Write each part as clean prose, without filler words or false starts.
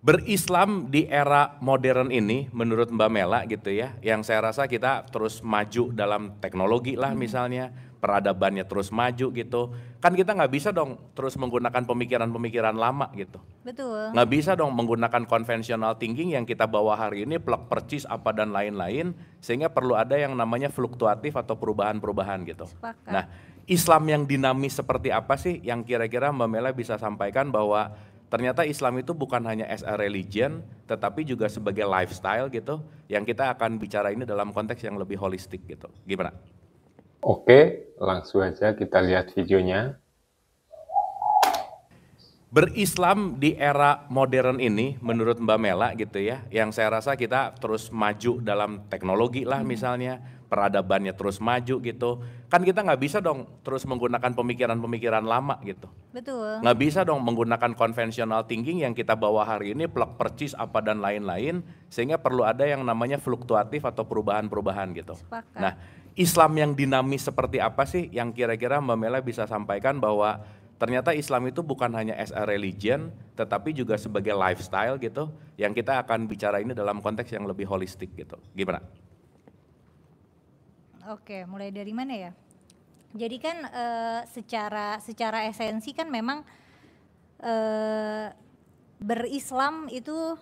Berislam di era modern ini menurut Mbak Mela gitu ya, yang saya rasa kita terus maju dalam teknologi lah misalnya, peradabannya terus maju gitu. Kan kita nggak bisa dong terus menggunakan pemikiran-pemikiran lama gitu. Betul. Nggak bisa dong menggunakan konvensional thinking yang kita bawa hari ini, plek percis apa dan lain-lain, sehingga perlu ada yang namanya fluktuatif atau perubahan-perubahan gitu. Sepakat. Nah, Islam yang dinamis seperti apa sih yang kira-kira Mbak Mela bisa sampaikan bahwa ternyata Islam itu bukan hanya as a religion, tetapi juga sebagai lifestyle gitu, yang kita akan bicara ini dalam konteks yang lebih holistik gitu. Gimana? Oke, langsung aja kita lihat videonya. Berislam di era modern ini menurut Mbak Mela gitu ya, yang saya rasa kita terus maju dalam teknologi lah misalnya, peradabannya terus maju gitu. Kan kita nggak bisa dong terus menggunakan pemikiran-pemikiran lama gitu. Betul. Nggak bisa dong menggunakan konvensional thinking yang kita bawa hari ini, plek percis apa dan lain-lain, sehingga perlu ada yang namanya fluktuatif atau perubahan-perubahan gitu. Sepakat. Nah, Islam yang dinamis seperti apa sih yang kira-kira Mbak Mela bisa sampaikan bahwa ternyata Islam itu bukan hanya as a religion, tetapi juga sebagai lifestyle gitu, yang kita akan bicara ini dalam konteks yang lebih holistik gitu. Gimana? Oke, mulai dari mana ya? Jadi kan secara esensi kan memang berislam itu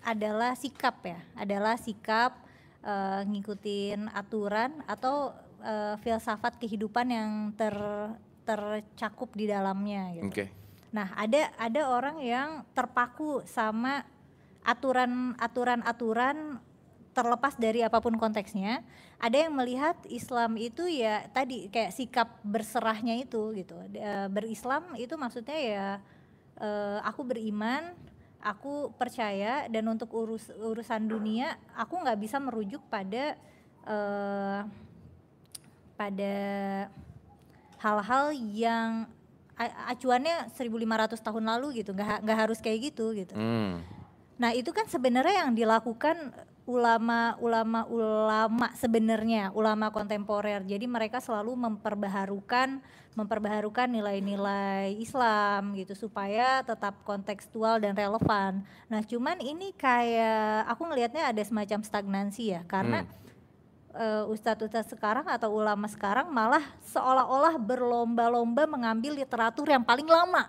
adalah sikap ya, adalah sikap ngikutin aturan atau filsafat kehidupan yang tercakup di dalamnya gitu. Oke. Nah, ada orang yang terpaku sama aturan-aturan terlepas dari apapun konteksnya. Ada yang melihat Islam itu ya tadi kayak sikap berserahnya itu gitu. Berislam itu maksudnya ya aku beriman, aku percaya, dan untuk urusan dunia aku nggak bisa merujuk pada hal-hal yang acuannya 1500 tahun lalu gitu, nggak harus kayak gitu. Nah itu kan sebenarnya yang dilakukan ulama sebenarnya, ulama kontemporer. Jadi mereka selalu memperbaharukan nilai-nilai Islam gitu supaya tetap kontekstual dan relevan. Nah cuman ini kayak aku ngelihatnya ada semacam stagnansi ya, karena ustadz-ustadz sekarang atau ulama sekarang malah seolah-olah berlomba-lomba mengambil literatur yang paling lama.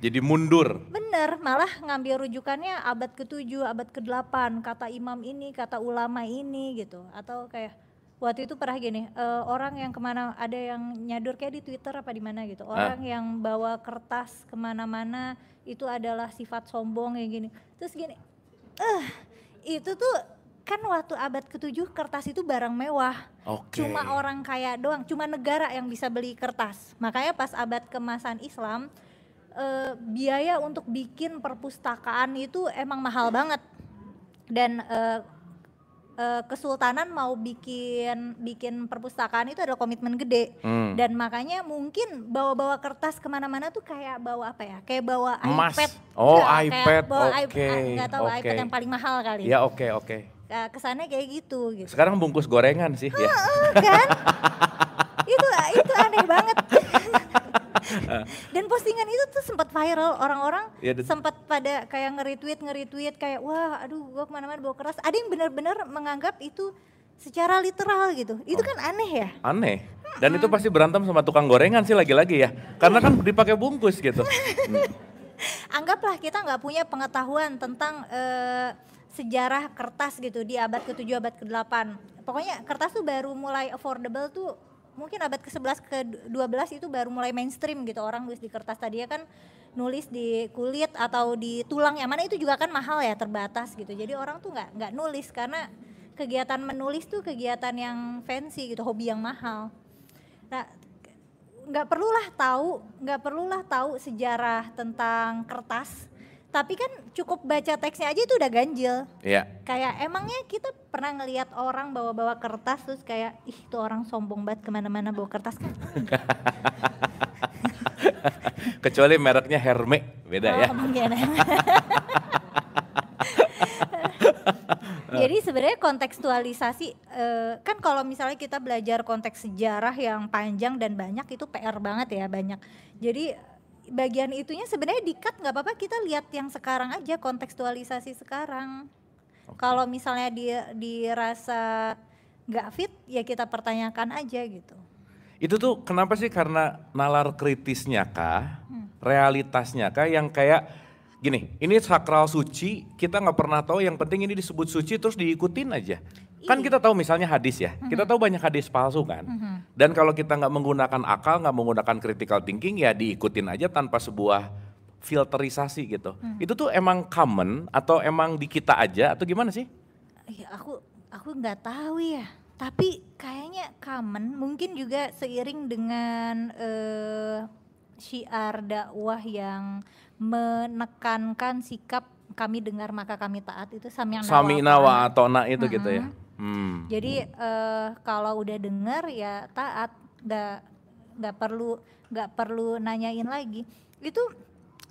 Jadi mundur. Bener, malah ngambil rujukannya abad ke-7, abad ke-8, kata imam ini, kata ulama ini gitu. Atau kayak waktu itu pernah gini, orang yang kemana, ada yang nyadur kayak di Twitter apa di mana gitu, orang yang bawa kertas kemana-mana itu adalah sifat sombong kayak gini. Terus gini, itu tuh kan waktu abad ke-7 kertas itu barang mewah. Cuma orang kaya doang, cuma negara yang bisa beli kertas. Makanya pas abad keemasan Islam, biaya untuk bikin perpustakaan itu emang mahal banget. Dan kesultanan mau bikin perpustakaan itu ada komitmen gede. Dan makanya mungkin bawa-bawa kertas kemana-mana tuh kayak bawa apa ya, kayak bawa Emas. iPad. iPad, nggak tahu iPad yang paling mahal kali. Ya oke. Kesannya kayak gitu. Sekarang bungkus gorengan sih ya. Kan? itu aneh banget. Dan postingan itu tuh sempat viral, orang-orang sempat pada kayak nge-retweet kayak wah aduh gua kemana-mana bawa kertas. Ada yang benar-benar menganggap itu secara literal gitu. Itu kan aneh ya? Aneh. Dan itu pasti berantem sama tukang gorengan sih lagi-lagi ya. Karena kan dipakai bungkus gitu. Anggaplah kita nggak punya pengetahuan tentang sejarah kertas gitu di abad ke-7, abad ke-8. Pokoknya kertas tuh baru mulai affordable tuh mungkin abad ke-11, ke-12 itu baru mulai mainstream gitu. Orang nulis di kertas, tadinya kan nulis di kulit atau di tulang, yang mana itu juga kan mahal ya, terbatas gitu. Jadi orang tuh nggak nulis karena kegiatan menulis tuh kegiatan yang fancy gitu, hobi yang mahal. Nah, nggak perlulah tahu sejarah tentang kertas. Tapi kan cukup baca teksnya aja itu udah ganjil. Iya. Kayak emangnya kita pernah ngelihat orang bawa-bawa kertas terus kayak ih itu orang sombong banget kemana-mana bawa kertas kan? Kecuali mereknya Hermes, beda ya. Mungkin. Jadi sebenarnya kontekstualisasi kan kalau misalnya kita belajar konteks sejarah yang panjang dan banyak itu PR banget ya, banyak. Jadi bagian itunya sebenarnya di-cut nggak apa-apa, kita lihat yang sekarang aja, kontekstualisasi sekarang. Kalau misalnya dia dirasa nggak fit, ya kita pertanyakan aja gitu. Itu tuh kenapa sih, karena nalar kritisnya kah, realitasnya kah yang kayak gini, ini sakral suci, kita nggak pernah tahu, yang penting ini disebut suci terus diikutin aja. Kan kita tahu misalnya hadis ya, kita tahu banyak hadis palsu kan. Dan kalau kita nggak menggunakan akal, nggak menggunakan critical thinking, ya diikutin aja tanpa sebuah filterisasi gitu. Itu tuh emang common atau emang di kita aja atau gimana sih? Ya aku nggak tahu ya. Tapi kayaknya common, mungkin juga seiring dengan syiar dakwah yang menekankan sikap kami dengar maka kami taat, itu Sami'na wa atona itu gitu ya. Jadi kalau udah dengar ya taat, nggak perlu nanyain lagi. Itu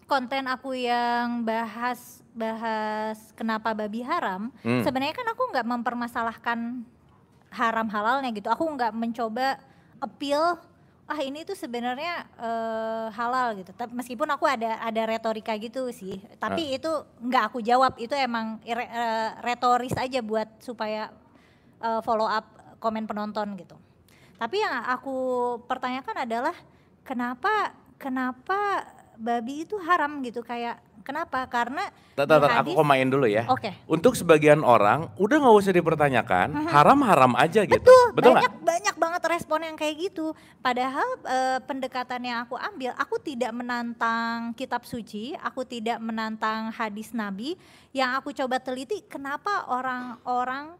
konten aku yang bahas kenapa babi haram. Sebenarnya kan aku nggak mempermasalahkan haram halalnya gitu. Aku nggak mencoba appeal ini tuh sebenarnya halal gitu. Tapi meskipun aku ada retorika gitu sih. Tapi itu nggak aku jawab. Itu emang retoris aja buat supaya follow up komen penonton gitu. Tapi yang aku pertanyakan adalah kenapa babi itu haram gitu, kayak kenapa? Karena aku komain dulu ya. Oke. Untuk sebagian orang udah nggak usah dipertanyakan, haram-haram aja gitu. Betul banyak banget respon yang kayak gitu. Padahal pendekatan yang aku ambil, aku tidak menantang kitab suci, aku tidak menantang hadis Nabi. Yang aku coba teliti kenapa orang-orang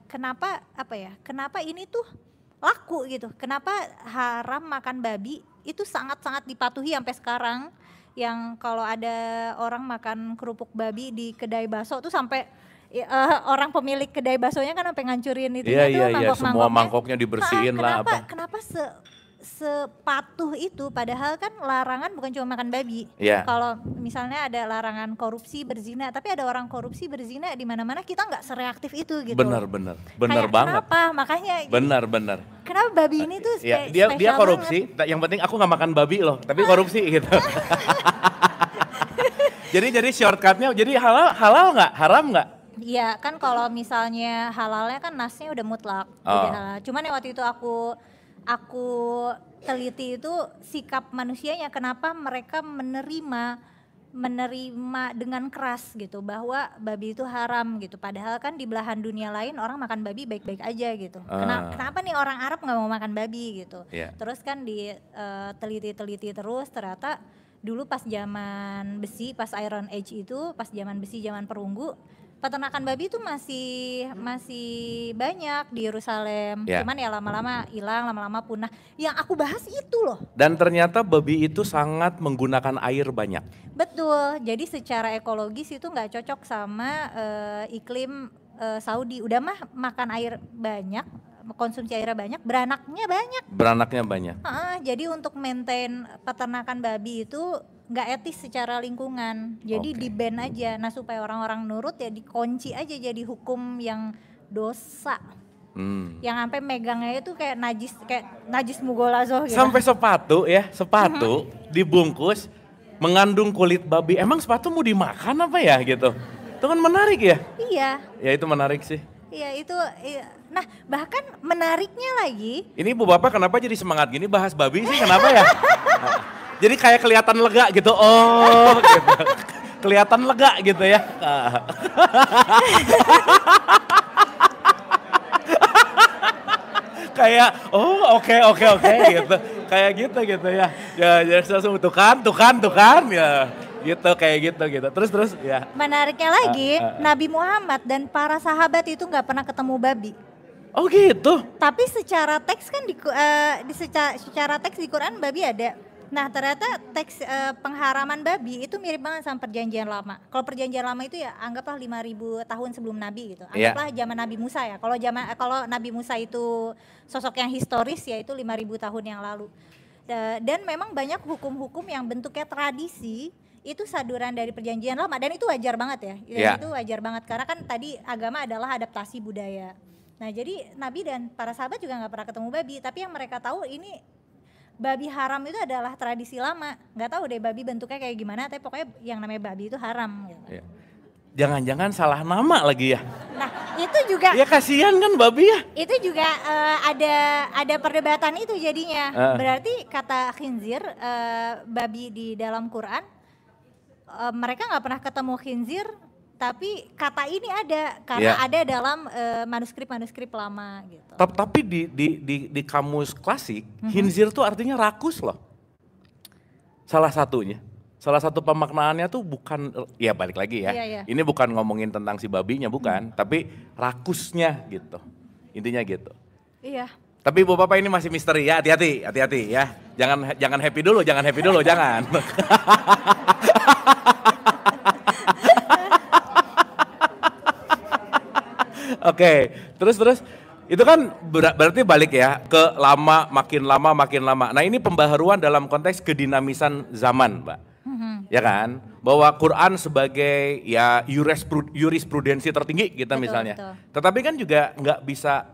kenapa ini tuh laku gitu. Kenapa haram makan babi itu sangat-sangat dipatuhi sampai sekarang. Yang kalau ada orang makan kerupuk babi di kedai bakso tuh sampai orang pemilik kedai baksonya kan sampai ngancurin itu Iya, semua mangkoknya dibersihin lah apa. Kenapa sepatuh itu, padahal kan larangan bukan cuma makan babi. Iya. Kalau misalnya ada larangan korupsi berzina, tapi ada orang korupsi berzina di mana-mana, kita nggak sereaktif itu gitu. Benar banget. Kenapa? Makanya benar. Kenapa babi ini tuh dia korupsi, yang penting aku nggak makan babi loh, tapi korupsi gitu. jadi shortcutnya, jadi halal nggak, haram nggak? Iya kan, kalau misalnya halalnya kan nasnya udah mutlak, udah halal. Cuman yang waktu itu aku teliti itu sikap manusianya, kenapa mereka menerima dengan keras gitu bahwa babi itu haram gitu. Padahal kan di belahan dunia lain orang makan babi baik-baik aja gitu. Kenapa nih orang Arab nggak mau makan babi gitu? Terus kan teliti terus, ternyata dulu pas zaman besi, pas Iron Age itu, pas zaman besi, zaman perunggu, peternakan babi itu masih banyak di Yerusalem. Cuman ya lama-lama hilang, lama-lama punah. Yang aku bahas itu loh. Dan ternyata babi itu sangat menggunakan air banyak. Betul. Jadi secara ekologis itu nggak cocok sama iklim Saudi. Udah makan air banyak, konsumsi airnya banyak, beranaknya banyak. Jadi untuk maintain peternakan babi itu nggak etis secara lingkungan, jadi di-ban aja. Nah supaya orang-orang nurut ya dikunci aja, jadi hukum yang dosa. Yang sampai megangnya itu kayak najis mugolazo gitu. Sampai sepatu dibungkus mengandung kulit babi. Emang sepatu mau dimakan apa ya gitu? Itu kan menarik ya? Iya. Ya itu menarik sih. Iya itu. Nah bahkan menariknya lagi. Ini Ibu Bapak kenapa jadi semangat gini bahas babi sih, kenapa ya? Jadi kayak kelihatan lega gitu, gitu. Kelihatan lega gitu ya. Kayak oke gitu. Kayak gitu ya. Ya langsung tuh kan ya. Gitu kayak gitu. Terus ya. Menariknya lagi, Nabi Muhammad dan para sahabat itu nggak pernah ketemu babi. Oh gitu. Tapi secara teks kan secara teks di Quran babi ada. Nah ternyata teks pengharaman babi itu mirip banget sama perjanjian lama. Kalau perjanjian lama itu ya anggaplah 5.000 tahun sebelum Nabi gitu. Anggaplah zaman Nabi Musa ya. Kalau Nabi Musa itu sosok yang historis ya itu 5.000 tahun yang lalu. Dan memang banyak hukum-hukum yang bentuknya tradisi itu saduran dari perjanjian lama, dan itu wajar banget ya. Itu wajar banget karena kan tadi agama adalah adaptasi budaya. Nah jadi Nabi dan para sahabat juga nggak pernah ketemu babi, tapi yang mereka tahu ini babi haram itu adalah tradisi lama. Nggak tahu deh babi bentuknya kayak gimana, tapi pokoknya yang namanya babi itu haram gitu. Ya. Jangan-jangan salah nama lagi ya? Nah itu juga Ya kasihan kan babi ya? itu juga ada perdebatan itu jadinya. Berarti kata khinzir, babi di dalam Quran, mereka nggak pernah ketemu khinzir, tapi kata ini ada karena ada dalam manuskrip lama gitu. Tapi di kamus klasik, khinzir tuh artinya rakus loh. Salah satunya. Salah satu pemaknaannya tuh bukan, ya balik lagi ya. Iya. Ini bukan ngomongin tentang si babinya, bukan. Tapi rakusnya gitu. Intinya gitu. Iya. Tapi Ibu Bapak ini masih misteri ya, hati-hati ya. Jangan happy dulu, jangan. Oke, terus itu kan berarti balik ya ke makin lama. Nah ini pembaharuan dalam konteks kedinamisan zaman, Mbak. Ya kan, bahwa Quran sebagai ya jurisprudensi tertinggi kita misalnya. Betul. Tetapi kan juga nggak bisa,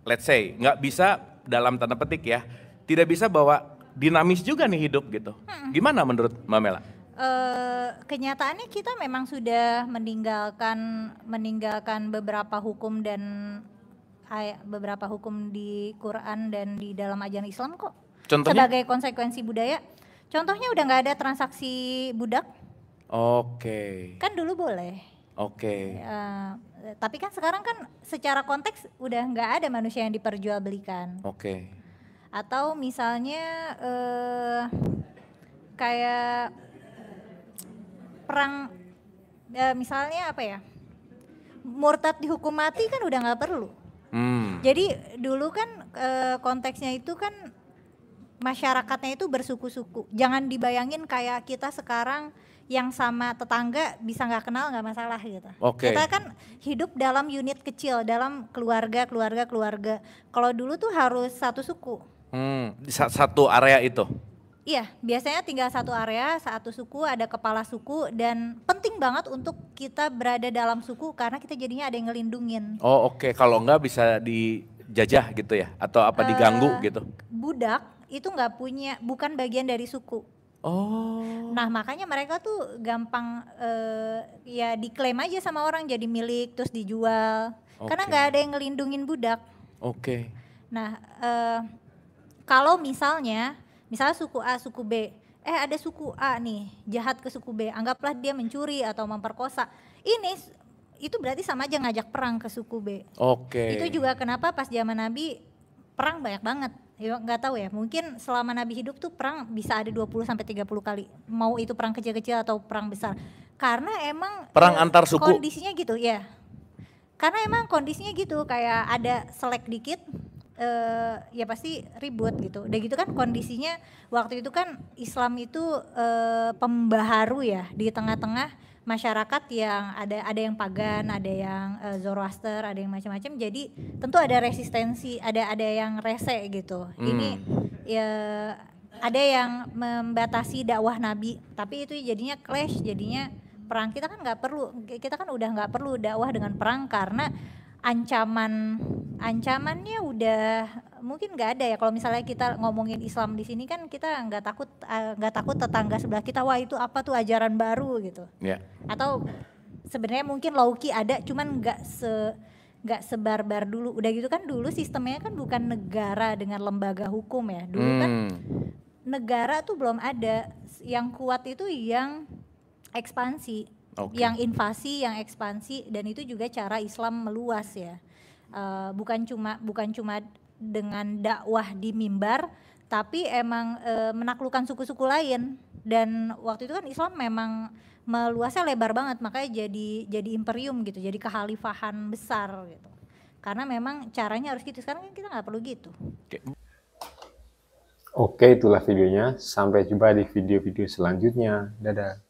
let's say, nggak bisa dalam tanda petik ya, tidak bisa bahwa dinamis juga nih hidup gitu. Gimana menurut Mbak Mela? Kenyataannya kita memang sudah meninggalkan beberapa hukum dan beberapa hukum di Quran dan di dalam ajaran Islam kok. Contohnya? Sebagai konsekuensi budaya. Contohnya udah nggak ada transaksi budak. Oke. Kan dulu boleh. Oke. Tapi kan sekarang kan secara konteks udah nggak ada manusia yang diperjualbelikan. Oke. Atau misalnya kayak perang, misalnya apa ya, murtad dihukum mati kan udah nggak perlu. Jadi dulu kan konteksnya itu kan masyarakatnya itu bersuku-suku. Jangan dibayangin kayak kita sekarang yang sama tetangga bisa nggak kenal nggak masalah gitu. Kita kan hidup dalam unit kecil, dalam keluarga. Kalau dulu tuh harus satu suku. Satu area itu. Iya, biasanya tinggal satu area, satu suku, ada kepala suku, dan penting banget untuk kita berada dalam suku karena kita jadinya ada yang ngelindungin. Oke. Kalau enggak bisa dijajah gitu ya, atau apa diganggu gitu. Budak itu bukan bagian dari suku. Nah makanya mereka tuh gampang ya diklaim aja sama orang jadi milik terus dijual. Karena nggak ada yang ngelindungin budak. Nah kalau misalnya suku A, suku B, ada suku A nih jahat ke suku B, anggaplah dia mencuri atau memperkosa, itu berarti sama aja ngajak perang ke suku B. Itu juga kenapa pas zaman Nabi perang banyak banget. Ya nggak tahu ya, mungkin selama Nabi hidup tuh perang bisa ada 20-30 kali, mau itu perang kecil-kecil atau perang besar, karena emang perang antar suku kondisinya gitu ya, karena emang kondisinya gitu, kayak ada selek dikit ya pasti ribut gitu. Udah gitu kan kondisinya waktu itu kan Islam itu pembaharu ya, di tengah-tengah masyarakat yang ada yang pagan, ada yang Zoroaster, ada yang macam-macam. Jadi tentu ada resistensi, ada yang rese gitu. Ini ya ada yang membatasi dakwah Nabi, tapi itu jadinya clash, jadinya perang. Kita kan udah nggak perlu dakwah dengan perang karena ancamannya udah mungkin nggak ada ya. Kalau misalnya kita ngomongin Islam di sini kan kita nggak takut tetangga sebelah kita, wah itu apa tuh ajaran baru gitu. Atau sebenarnya mungkin low-key ada, cuman nggak sebarbar dulu. Udah gitu kan dulu sistemnya kan bukan negara dengan lembaga hukum ya. Dulu kan negara tuh belum ada. Yang kuat itu yang ekspansi. Yang invasi, yang ekspansi, dan itu juga cara Islam meluas ya. Bukan cuma dengan dakwah di mimbar, tapi emang menaklukkan suku-suku lain. Dan waktu itu kan Islam memang meluasnya lebar banget, makanya jadi imperium gitu, jadi kekhalifahan besar gitu. Karena memang caranya harus gitu. Sekarang kan kita nggak perlu gitu. Oke, itulah videonya. Sampai jumpa di video-video selanjutnya. Dadah.